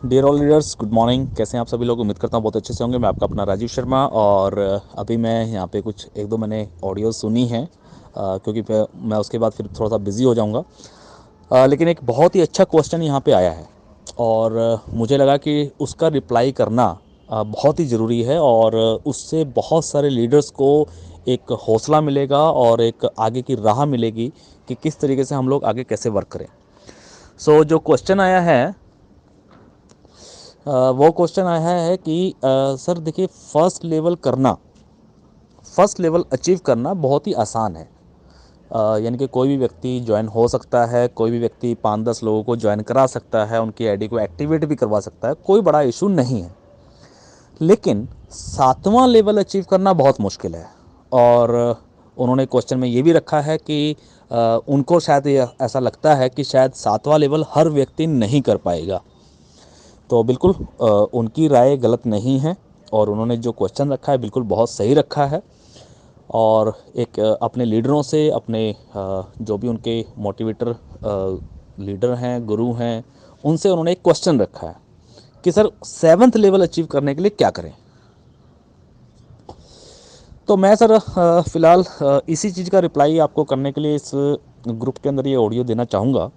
Dear all leaders, good morning. कैसे हैं आप सभी लोग? उम्मीद करता हूँ बहुत अच्छे से होंगे। मैं आपका अपना राजीव शर्मा, और अभी मैं यहाँ पे कुछ एक दो मैंने ऑडियो सुनी हैं, क्योंकि मैं उसके बाद फिर थोड़ा सा बिजी हो जाऊँगा। लेकिन एक बहुत ही अच्छा क्वेश्चन यहाँ पे आया है, और मुझे लगा कि उसका रिप्लाई करना बहुत ही ज़रूरी है, और उससे बहुत सारे लीडर्स को एक हौसला मिलेगा और एक आगे की राह मिलेगी कि किस तरीके से हम लोग आगे कैसे वर्क करें। जो क्वेश्चन आया है, वो क्वेश्चन आया है कि सर देखिए, फर्स्ट लेवल अचीव करना बहुत ही आसान है। यानी कि कोई भी व्यक्ति ज्वाइन हो सकता है, कोई भी व्यक्ति 5-10 लोगों को ज्वाइन करा सकता है, उनकी आईडी को एक्टिवेट भी करवा सकता है, कोई बड़ा इशू नहीं है। लेकिन 7वां लेवल अचीव करना बहुत मुश्किल है। और उन्होंने क्वेश्चन में ये भी रखा है कि उनको शायद ऐसा लगता है कि शायद 7वां लेवल हर व्यक्ति नहीं कर पाएगा। तो बिल्कुल उनकी राय गलत नहीं है, और उन्होंने जो क्वेश्चन रखा है बिल्कुल बहुत सही रखा है। और एक अपने लीडरों से, अपने जो भी उनके मोटिवेटर लीडर हैं, गुरु हैं, उनसे उन्होंने एक क्वेश्चन रखा है कि सर 7th लेवल अचीव करने के लिए क्या करें। तो मैं सर फ़िलहाल इसी चीज़ का रिप्लाई आपको करने के लिए इस ग्रुप के अंदर ये ऑडियो देना चाहूँगा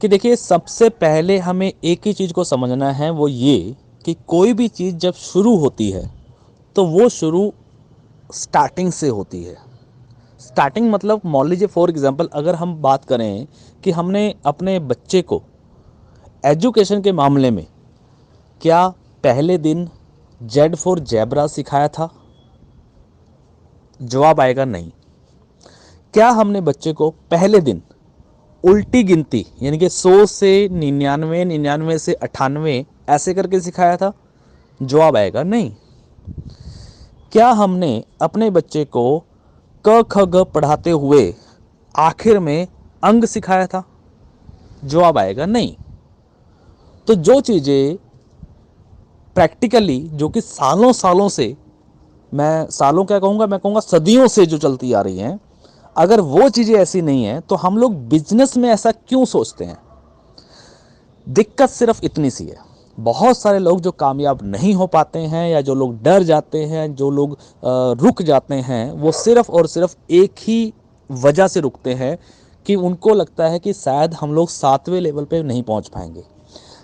कि देखिए, सबसे पहले हमें एक ही चीज़ को समझना है, वो ये कि कोई भी चीज़ जब शुरू होती है तो वो शुरू स्टार्टिंग से होती है। स्टार्टिंग मतलब मान लीजिए फॉर एग्जांपल, अगर हम बात करें कि हमने अपने बच्चे को एजुकेशन के मामले में क्या पहले दिन जेड फॉर जेब्रा सिखाया था? जवाब आएगा नहीं। क्या हमने बच्चे को पहले दिन उल्टी गिनती यानी कि 100 से 99, 99 से 98 ऐसे करके सिखाया था? जवाब आएगा नहीं। क्या हमने अपने बच्चे को क ख ग पढ़ाते हुए आखिर में अंग सिखाया था? जवाब आएगा नहीं। तो जो चीज़ें प्रैक्टिकली, जो कि सालों सालों से, मैं सालों क्या कहूँगा, मैं कहूँगा सदियों से जो चलती आ रही हैं, अगर वो चीज़ें ऐसी नहीं हैं तो हम लोग बिजनेस में ऐसा क्यों सोचते हैं? दिक्कत सिर्फ इतनी सी है। बहुत सारे लोग जो कामयाब नहीं हो पाते हैं, या जो लोग डर जाते हैं, जो लोग रुक जाते हैं, वो सिर्फ और सिर्फ एक ही वजह से रुकते हैं कि उनको लगता है कि शायद हम लोग 7वें लेवल पे नहीं पहुंच पाएंगे,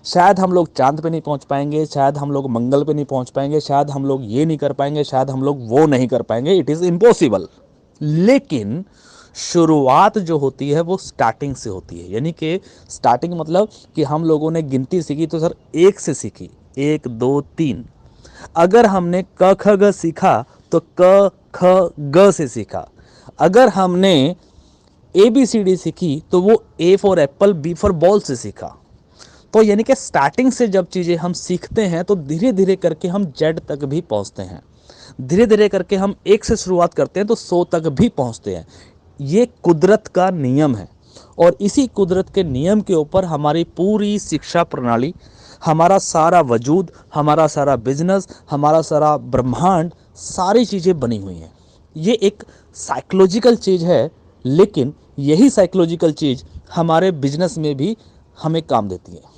शायद हम लोग चांद पे नहीं पहुंच पाएंगे, शायद हम लोग मंगल पे नहीं पहुंच पाएंगे, शायद हम लोग ये नहीं कर पाएंगे, शायद हम लोग वो नहीं कर पाएंगे। It is impossible. लेकिन शुरुआत जो होती है वो स्टार्टिंग से होती है। यानी कि स्टार्टिंग मतलब कि हम लोगों ने गिनती सीखी तो सर 1 से सीखी, 1 2 3। अगर हमने क ख ग सीखा तो क ख ग से सीखा। अगर हमने ए बी सी डी सीखी तो वो A for apple, B for ball से सीखा। तो यानी कि स्टार्टिंग से जब चीज़ें हम सीखते हैं तो धीरे धीरे करके हम जेड तक भी पहुंचते हैं। धीरे धीरे करके हम 1 से शुरुआत करते हैं तो 100 तक भी पहुंचते हैं। ये कुदरत का नियम है, और इसी कुदरत के नियम के ऊपर हमारी पूरी शिक्षा प्रणाली, हमारा सारा वजूद, हमारा सारा बिजनेस, हमारा सारा ब्रह्मांड, सारी चीज़ें बनी हुई हैं। ये एक साइकोलॉजिकल चीज़ है, लेकिन यही साइकोलॉजिकल चीज़ हमारे बिजनेस में भी हमें काम देती है।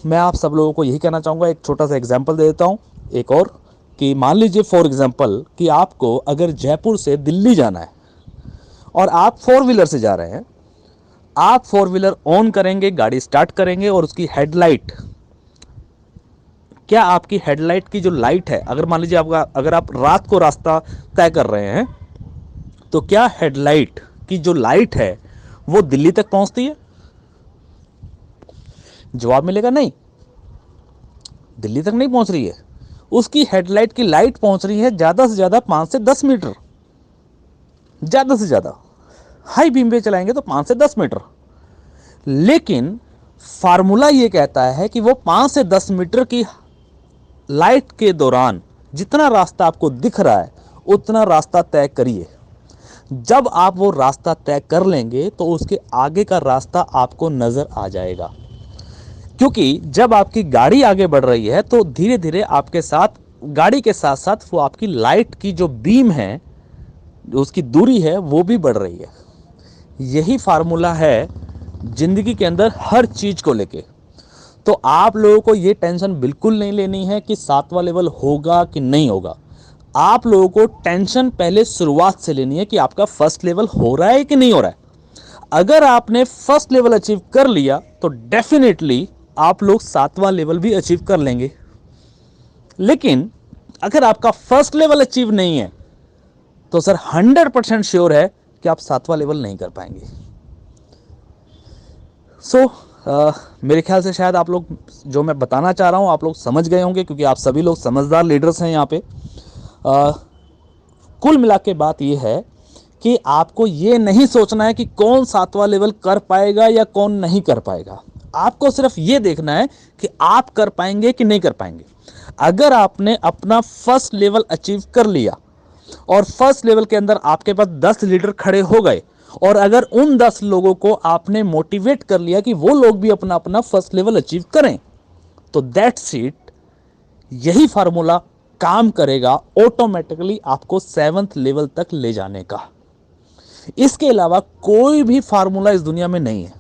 मैं आप सब लोगों को यही कहना चाहूँगा, एक छोटा सा एग्जाम्पल दे देता हूँ एक और, कि मान लीजिए फॉर एग्जाम्पल कि आपको अगर जयपुर से दिल्ली जाना है और आप 4 व्हीलर से जा रहे हैं। आप 4 व्हीलर ऑन करेंगे, गाड़ी स्टार्ट करेंगे, और उसकी हेडलाइट, क्या आपकी हेडलाइट की जो लाइट है, अगर मान लीजिए आपका, अगर आप रात को रास्ता तय कर रहे हैं, तो क्या हेडलाइट की जो लाइट है वो दिल्ली तक पहुंचती है? जवाब मिलेगा नहीं। दिल्ली तक नहीं पहुंच रही है। उसकी हेडलाइट की लाइट पहुंच रही है ज़्यादा से ज़्यादा 5 से 10 मीटर, ज़्यादा से ज़्यादा। हाई बीम पे चलाएंगे तो 5 से 10 मीटर। लेकिन फार्मूला ये कहता है कि वो 5 से 10 मीटर की लाइट के दौरान जितना रास्ता आपको दिख रहा है उतना रास्ता तय करिए। जब आप वो रास्ता तय कर लेंगे तो उसके आगे का रास्ता आपको नज़र आ जाएगा। क्योंकि जब आपकी गाड़ी आगे बढ़ रही है तो धीरे धीरे आपके साथ, गाड़ी के साथ साथ, वो आपकी लाइट की जो बीम है, जो उसकी दूरी है, वो भी बढ़ रही है। यही फार्मूला है जिंदगी के अंदर हर चीज को लेके। तो आप लोगों को ये टेंशन बिल्कुल नहीं लेनी है कि 7वां लेवल होगा कि नहीं होगा। आप लोगों को टेंशन पहले शुरुआत से लेनी है कि आपका फर्स्ट लेवल हो रहा है कि नहीं हो रहा है। अगर आपने फर्स्ट लेवल अचीव कर लिया तो डेफिनेटली आप लोग 7वां लेवल भी अचीव कर लेंगे। लेकिन अगर आपका फर्स्ट लेवल अचीव नहीं है तो सर 100% श्योर है कि आप 7वां लेवल नहीं कर पाएंगे। मेरे ख्याल से शायद आप लोग जो मैं बताना चाह रहा हूं आप लोग समझ गए होंगे, क्योंकि आप सभी लोग समझदार लीडर्स हैं यहाँ पे। कुल मिला के बात यह है कि आपको ये नहीं सोचना है कि कौन 7वां लेवल कर पाएगा या कौन नहीं कर पाएगा। आपको सिर्फ ये देखना है कि आप कर पाएंगे कि नहीं कर पाएंगे। अगर आपने अपना फर्स्ट लेवल अचीव कर लिया और फर्स्ट लेवल के अंदर आपके पास 10 लीडर खड़े हो गए, और अगर उन 10 लोगों को आपने मोटिवेट कर लिया कि वो लोग भी अपना अपना फर्स्ट लेवल अचीव करें, तो दैट्स इट। यही फार्मूला काम करेगा ऑटोमेटिकली आपको 7th लेवल तक ले जाने का। इसके अलावा कोई भी फार्मूला इस दुनिया में नहीं है,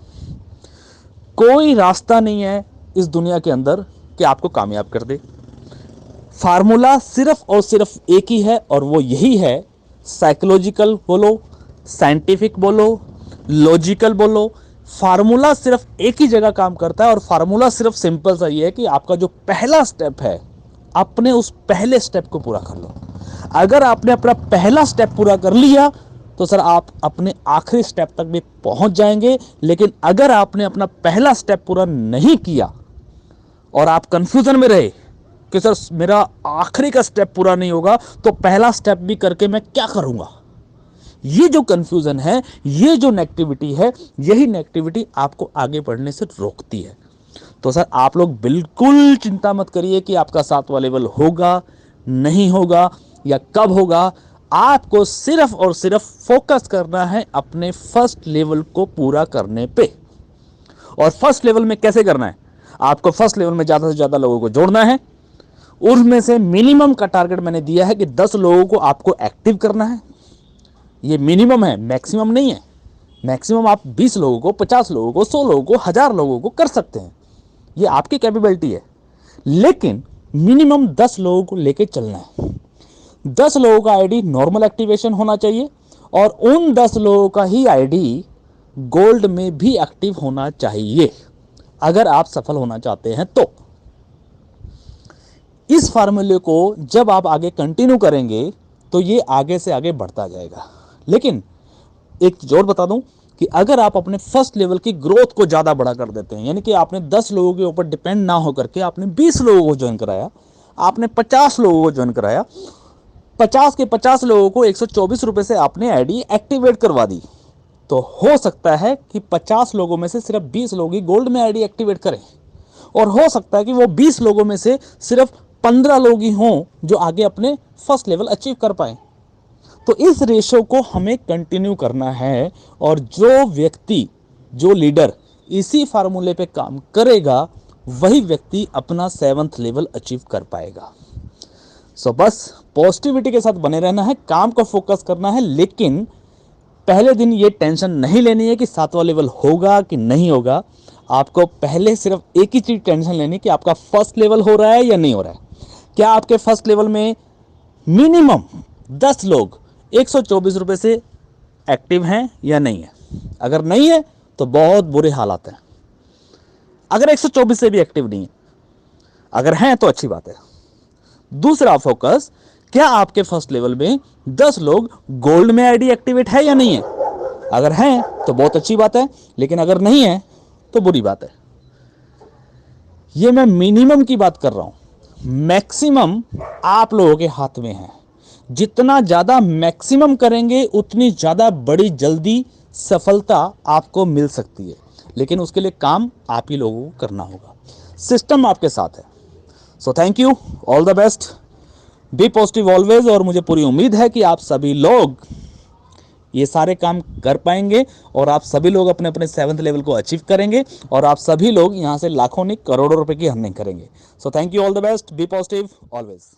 कोई रास्ता नहीं है इस दुनिया के अंदर कि आपको कामयाब कर दे। फार्मूला सिर्फ और सिर्फ एक ही है, और वो यही है, साइकोलॉजिकल बोलो, साइंटिफिक बोलो, लॉजिकल बोलो, फार्मूला सिर्फ एक ही जगह काम करता है। और फार्मूला सिर्फ सिंपल सा ये है कि आपका जो पहला स्टेप है, अपने उस पहले स्टेप को पूरा कर लो। अगर आपने अपना पहला स्टेप पूरा कर लिया तो सर आप अपने आखिरी स्टेप तक भी पहुंच जाएंगे। लेकिन अगर आपने अपना पहला स्टेप पूरा नहीं किया और आप कंफ्यूजन में रहे कि सर मेरा आखिरी का स्टेप पूरा नहीं होगा तो पहला स्टेप भी करके मैं क्या करूंगा, ये जो कंफ्यूजन है, ये जो नेगेटिविटी है, यही नेगेटिविटी आपको आगे बढ़ने से रोकती है। तो सर आप लोग बिल्कुल चिंता मत करिए कि आपका 7वां लेवल होगा नहीं होगा या कब होगा। आपको सिर्फ और सिर्फ फोकस करना है अपने फर्स्ट लेवल को पूरा करने पे। और फर्स्ट लेवल में कैसे करना है, आपको फर्स्ट लेवल में ज़्यादा से ज़्यादा लोगों को जोड़ना है। उनमें से मिनिमम का टारगेट मैंने दिया है कि 10 लोगों को आपको एक्टिव करना है। ये मिनिमम है, मैक्सिमम नहीं है। मैक्सिमम आप 20 लोगों को, 50 लोगों को, 100 लोगों को, 1000 लोगों को कर सकते हैं, ये आपकी कैपेबिलिटी है। लेकिन मिनिमम 10 लोगों को लेके चलना है। 10 लोगों का आईडी नॉर्मल एक्टिवेशन होना चाहिए, और उन 10 लोगों का ही आईडी गोल्ड में भी एक्टिव होना चाहिए अगर आप सफल होना चाहते हैं तो। इस फार्मूले को जब आप आगे कंटिन्यू करेंगे तो ये आगे से आगे बढ़ता जाएगा। लेकिन एक चीज और बता दूं कि अगर आप अपने फर्स्ट लेवल की ग्रोथ को ज़्यादा बड़ा कर देते हैं, यानी कि आपने 10 लोगों के ऊपर डिपेंड ना होकर के आपने 20 लोगों को ज्वाइन कराया, आपने 50 लोगों को ज्वाइन कराया, 50 के 50 लोगों को 124 रुपये से आपने आईडी एक्टिवेट करवा दी, तो हो सकता है कि 50 लोगों में से सिर्फ 20 लोग ही गोल्ड में आईडी एक्टिवेट करें, और हो सकता है कि वो 20 लोगों में से सिर्फ 15 लोग ही हों जो आगे अपने फर्स्ट लेवल अचीव कर पाए। तो इस रेशो को हमें कंटिन्यू करना है, और जो व्यक्ति, जो लीडर इसी फार्मूले पे काम करेगा वही व्यक्ति अपना 7th लेवल अचीव कर पाएगा। सो बस पॉजिटिविटी के साथ बने रहना है, काम को फोकस करना है। लेकिन पहले दिन ये टेंशन नहीं लेनी है कि 7वां लेवल होगा कि नहीं होगा। आपको पहले सिर्फ एक ही चीज टेंशन लेनी है कि आपका फर्स्ट लेवल हो रहा है या नहीं हो रहा है। क्या आपके फर्स्ट लेवल में मिनिमम 10 लोग 124 रुपये से एक्टिव हैं या नहीं है? अगर नहीं है तो बहुत बुरे हालात हैं। अगर 124 से भी एक्टिव नहीं है, अगर हैं तो अच्छी बात है। दूसरा फोकस, क्या आपके फर्स्ट लेवल में 10 लोग गोल्ड में आईडी एक्टिवेट है या नहीं है? अगर हैं तो बहुत अच्छी बात है, लेकिन अगर नहीं है तो बुरी बात है। ये मैं मिनिमम की बात कर रहा हूं, मैक्सिमम आप लोगों के हाथ में है। जितना ज़्यादा मैक्सिमम करेंगे उतनी ज़्यादा बड़ी जल्दी सफलता आपको मिल सकती है, लेकिन उसके लिए काम आप ही लोगों को करना होगा। सिस्टम आपके साथ है। So thank you, all the best, be positive always. और मुझे पूरी उम्मीद है कि आप सभी लोग ये सारे काम कर पाएंगे और आप सभी लोग अपने अपने 7th लेवल को अचीव करेंगे, और आप सभी लोग यहाँ से लाखों नहीं करोड़ों रुपए की अर्निंग करेंगे। So thank you, all the best, be positive always.